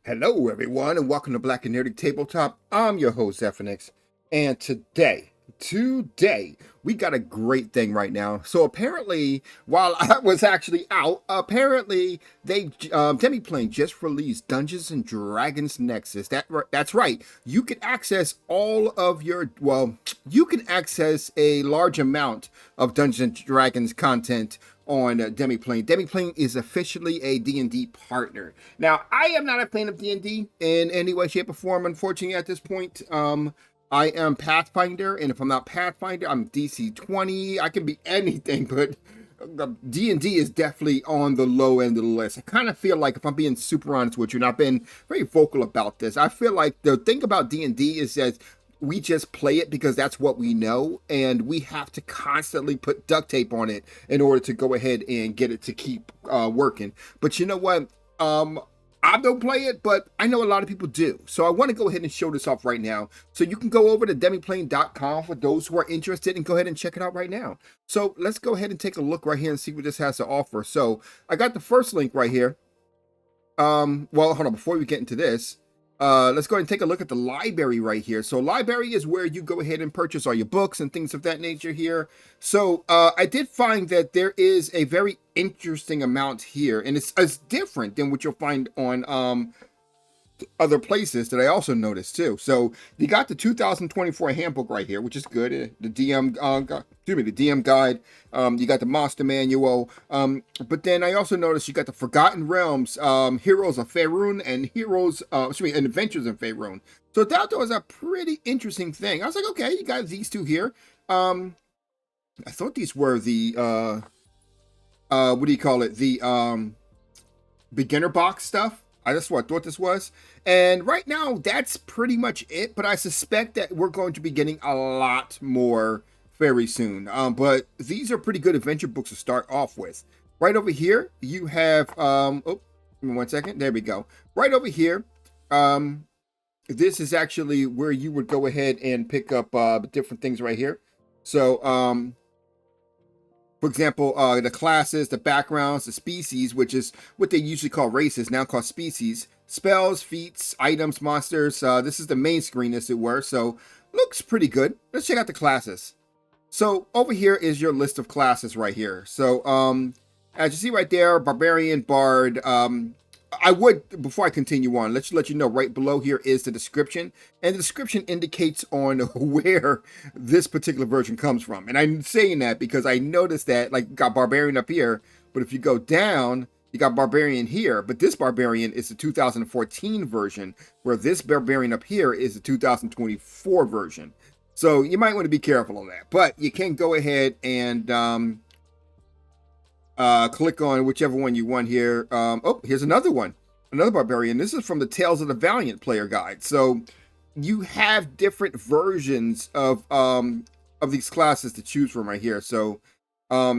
Hello, everyone, and welcome to Black and Nerdy Tabletop. I'm your host, Zephonix, and today, we got a great thing right now. So apparently, while I was actually out, apparently Demiplane just released Dungeons and Dragons Nexus. That's right. You can access you can access a large amount of Dungeons and Dragons content on Demiplane. Demiplane is officially a D&D partner. Now, I am not a fan of D&D in any way, shape, or form, unfortunately, at this point. I am Pathfinder, and if I'm not Pathfinder, I'm DC 20. I can be anything, but D&D is definitely on the low end of the list. I kind of feel like, if I'm being super honest with you, and I've been very vocal about this, I feel like the thing about D&D is that we just play it because that's what we know, and we have to constantly put duct tape on it in order to go ahead and get it to keep working. But you know what? I don't play it, but I know a lot of people do. So I want to go ahead and show this off right now. So you can go over to demiplane.com for those who are interested and go ahead and check it out right now. So let's go ahead and take a look right here and see what this has to offer. So I got the first link right here. Well, hold on, before we get into this, let's go ahead and take a look at the library right here. So library is where you go ahead and purchase all your books and things of that nature here. So I did find that there is a very interesting amount here, and it's different than what you'll find on other places that I also noticed too. So you got the 2024 handbook right here, which is good. The the DM guide. You got the monster manual. But then I also noticed you got the Forgotten Realms, Heroes of Faerun, and and Adventures in Faerun. So that was a pretty interesting thing. I was like, okay, you got these two here. I thought these were the what do you call it? The beginner box stuff. That's what I thought this was. And right now, that's pretty much it. But I suspect that we're going to be getting a lot more very soon. But these are pretty good adventure books to start off with. Right over here, you have... oh, give me 1 second. There we go. Right over here, this is actually where you would go ahead and pick up different things right here. So... for example, the classes, the backgrounds, the species, which is what they usually call races, now called species, spells, feats, items, monsters. This is the main screen, as it were, so looks pretty good. Let's check out the classes. So over here is your list of classes right here. So as you see right there, Barbarian, Bard. I would, before I continue on, let's let you know right below here is the description, and the description indicates on where this particular version comes from. And I'm saying that because I noticed that, like, you got Barbarian up here, but if you go down, you got Barbarian here, but this Barbarian is the 2014 version, where this Barbarian up here is the 2024 version. So you might want to be careful on that, but you can go ahead and click on whichever one you want here. Oh, here's another one, another Barbarian. This is from the Tales of the Valiant player guide. So you have different versions of these classes to choose from right here. So let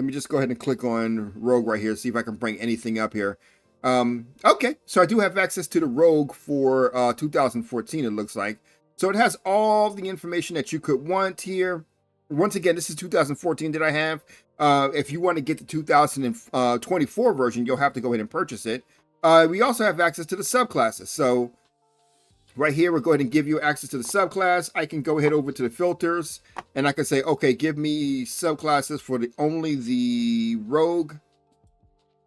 me just go ahead and click on Rogue right here, see if I can bring anything up here. Okay, so I do have access to the Rogue for 2014, it looks like. So it has all the information that you could want here. Once again, this is 2014 that I have. If you want to get the 2024 version, you'll have to go ahead and purchase it. We also have access to the subclasses. So right here, we'll go ahead and give you access to the subclass. I can go ahead over to the filters, and I can say, okay, give me subclasses for only the Rogue.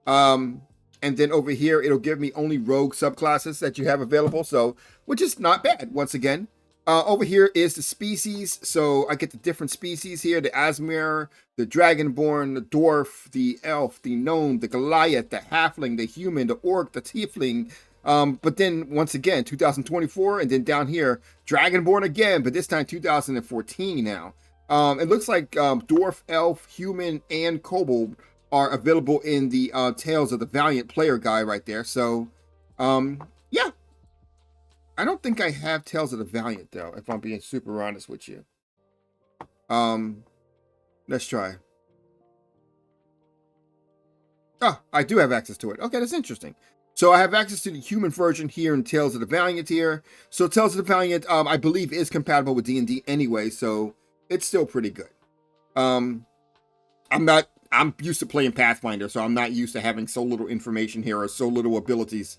And then over here, it'll give me only Rogue subclasses that you have available. So, which is not bad, once again. Over here is the species, so I get the different species here, the Asmir, the Dragonborn, the Dwarf, the Elf, the Gnome, the Goliath, the Halfling, the Human, the Orc, the Tiefling, but then, once again, 2024, and then down here, Dragonborn again, but this time 2014 now. It looks like Dwarf, Elf, Human, and Kobold are available in the Tales of the Valiant player guide right there, so, yeah. I don't think I have Tales of the Valiant, though, if I'm being super honest with you. Let's try. Oh, I do have access to it. Okay, that's interesting. So I have access to the human version here in Tales of the Valiant here. So Tales of the Valiant, I believe, is compatible with D&D anyway, so it's still pretty good. I'm used to playing Pathfinder, so I'm not used to having so little information here or so little abilities.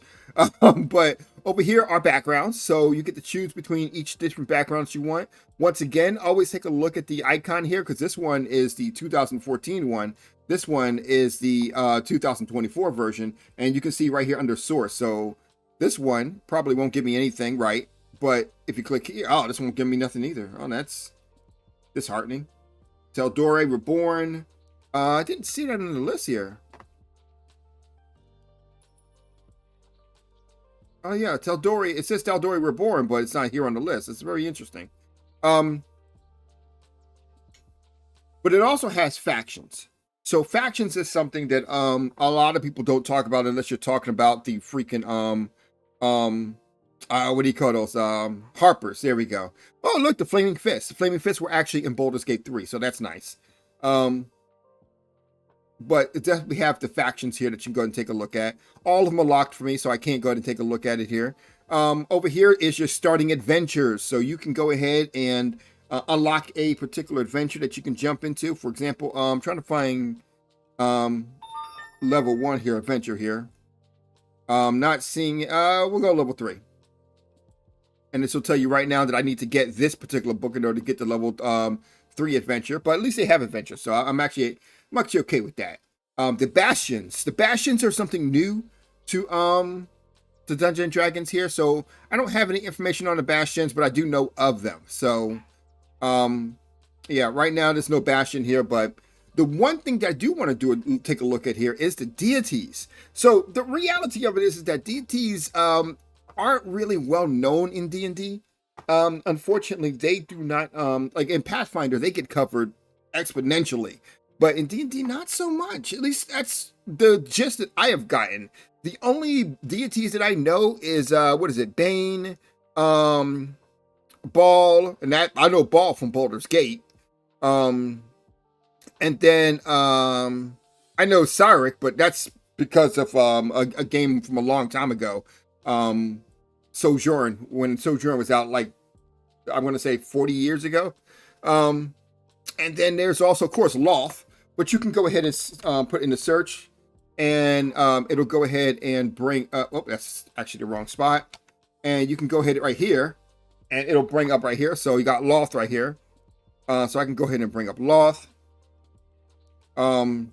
But Over here are backgrounds, so you get to choose between each different backgrounds you want. Once again, always take a look at the icon here, because this one is the 2014 one. This one is the 2024 version, and you can see right here under source. So this one probably won't give me anything, right? But if you click here, oh, this one won't give me nothing either. Oh, that's disheartening. Teldore Reborn. I didn't see that on the list here. Oh yeah, Teldore. It says Teldore Reborn, but it's not here on the list. It's very interesting. But it also has factions. So factions is something that a lot of people don't talk about unless you're talking about the freaking what do you call those? Harpers. There we go. Oh, look, the Flaming Fists. The Flaming Fists were actually in Baldur's Gate 3, so that's nice. But it definitely have the factions here that you can go and take a look at. All of them are locked for me, so I can't go ahead and take a look at it here. Over here is your starting adventures. So you can go ahead and unlock a particular adventure that you can jump into. For example, I'm trying to find level 1 here, adventure here. Not seeing, we'll go level 3. And this will tell you right now that I need to get this particular book in order to get the level 3 adventure. But at least they have adventure, so I'm actually okay with that. The Bastions. The Bastions are something new to Dungeons and Dragons here. So I don't have any information on the Bastions, but I do know of them. So yeah, right now there's no Bastion here, but the one thing that I do want to take a look at here is the deities. So the reality of it is that deities aren't really well known in D&D. Unfortunately, they do not, like in Pathfinder, they get covered exponentially. But in D&D, not so much. At least that's the gist that I have gotten. The only deities that I know is, what is it, Bane, Ball, and that I know Ball from Baldur's Gate. And then I know Cyric, but that's because of a game from a long time ago. Sojourn, when Sojourn was out, like, I'm going to say 40 years ago. And then there's also, of course, Loth, but you can go ahead and put in the search, and it'll go ahead and bring up, oh, that's actually the wrong spot. And you can go ahead right here, and it'll bring up right here. So you got Loth right here. So I can go ahead and bring up Loth. And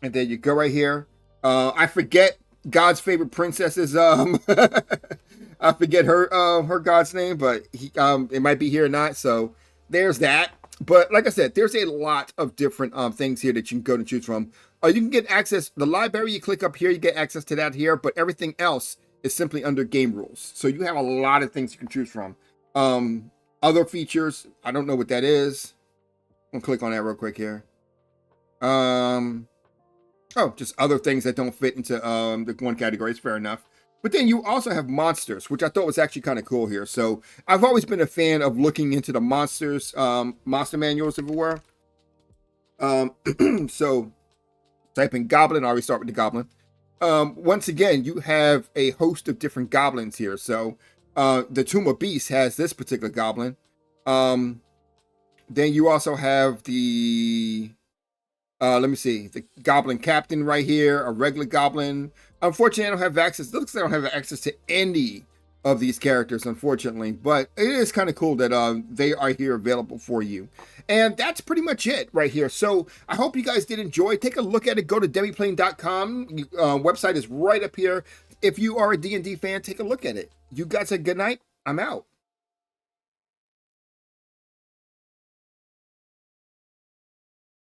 then you go right here. I forget God's favorite princess's I forget her God's name, but it might be here or not. So there's that. But like I said, there's a lot of different things here that you can go and choose from. You can get access, the library, you click up here, you get access to that here, but everything else is simply under game rules. So you have a lot of things you can choose from. Other features, I don't know what that is. I'm gonna click on that real quick here. Oh, just other things that don't fit into the one category. It's fair enough. But then you also have monsters, which I thought was actually kind of cool here. So I've always been a fan of looking into the monsters, monster manuals, if it were. So type in goblin. I always start with the goblin. Once again, you have a host of different goblins here. So the Tomb of Beasts has this particular goblin. Then you also have the... let me see, the Goblin Captain right here, a regular Goblin. Unfortunately, I don't have access. It looks like I don't have access to any of these characters, unfortunately. But it is kind of cool that they are here available for you. And that's pretty much it right here. So I hope you guys did enjoy. Take a look at it. Go to demiplane.com. Website is right up here. If you are a D&D fan, take a look at it. You guys have a good night. I'm out.